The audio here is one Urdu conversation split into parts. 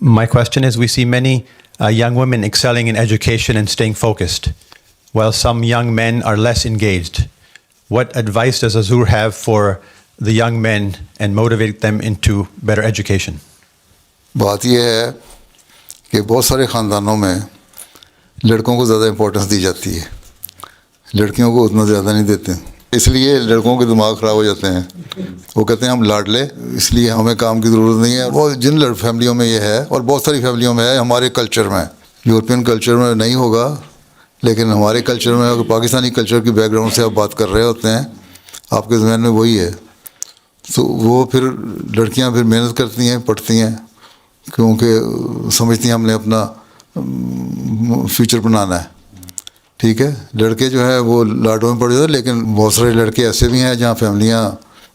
My question is, we see many young women excelling in education and staying focused, while some young men are less engaged. What advice does Azur have for the young men and motivate them into better education? بات یہ ہے کہ بہت سارے خاندانوں میں لڑکوں کو زیادہ امپورٹنس دی جاتی ہے، لڑکیوں کو اتنا زیادہ نہیں دیتے، اس لیے لڑکوں کے دماغ خراب ہو جاتے ہیں. وہ کہتے ہیں ہم لاڈلے، اس لیے ہمیں کام کی ضرورت نہیں ہے. وہ جن فیملیوں میں یہ ہے، اور بہت ساری فیملیوں میں ہے، ہمارے کلچر میں، یورپین کلچر میں نہیں ہوگا، لیکن ہمارے کلچر میں، اگر پاکستانی کلچر کی بیک گراؤنڈ سے آپ بات کر رہے ہوتے ہیں، آپ کے ذہن میں وہی ہے، تو وہ پھر لڑکیاں پھر محنت کرتی ہیں، پڑھتی ہیں، کیونکہ سمجھتی ہیں ہم نے اپنا فیوچر بنانا ہے. ٹھیک ہے، لڑکے جو ہے وہ لاڈوں میں پڑ جاتے ہیں، لیکن بہت سارے لڑکے ایسے بھی ہیں جہاں فیملیاں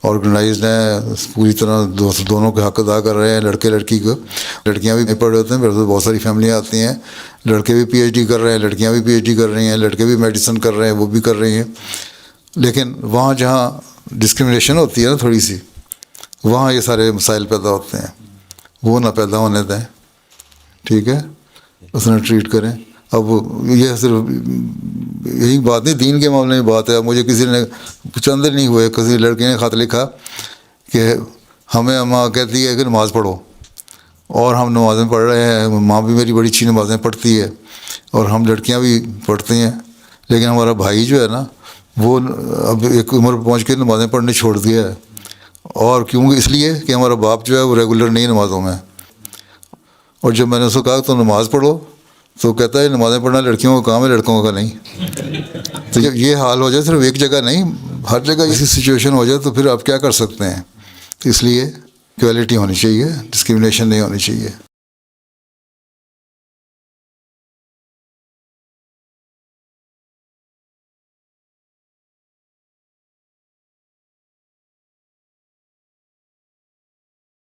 آرگنائزڈ ہیں، پوری طرح دونوں کے حق ادا کر رہے ہیں، لڑکے لڑکی کو. لڑکیاں بھی پڑھ رہے ہوتے ہیں، پھر بہت ساری فیملیاں آتی ہیں، لڑکے بھی پی ایچ ڈی کر رہے ہیں، لڑکیاں بھی پی ایچ ڈی کر رہی ہیں، لڑکے بھی میڈیسن کر رہے ہیں، وہ بھی کر رہی ہیں. لیکن وہاں جہاں ڈسکرمنیشن ہوتی ہے نا تھوڑی سی، وہاں یہ سارے مسائل پیدا ہوتے ہیں. وہ نہ پیدا ہونے دیں، ٹھیک ہے، اس نے ٹریٹ کریں. اب یہ صرف یہی بات نہیں، دین کے معاملے میں بات ہے. مجھے کسی نے چند دن نہیں ہوئے، کسی لڑکی نے خط لکھا کہ ہمیں ماں کہتی ہے کہ نماز پڑھو، اور ہم نمازیں پڑھ رہے ہیں، ماں بھی میری بڑی اچھی نمازیں پڑھتی ہے، اور ہم لڑکیاں بھی پڑھتی ہیں، لیکن ہمارا بھائی جو ہے نا، وہ اب ایک عمر پہنچ کے نمازیں پڑھنے چھوڑ دیا ہے. اور کیوں؟ اس لیے کہ ہمارا باپ جو ہے وہ ریگولر نہیں نمازوں میں. اور جب میں نے اس کو کہا تو نماز پڑھو، تو کہتا ہے نمازیں پڑھنا لڑکیوں کا کام ہے، لڑکوں کا نہیں. تو جب یہ حال ہو جائے، صرف ایک جگہ نہیں، ہر جگہ ایسی سچویشن ہو جائے، تو پھر آپ کیا کر سکتے ہیں؟ اس لیے کوالٹی ہونی چاہیے، ڈسکرمنیشن نہیں ہونی چاہیے.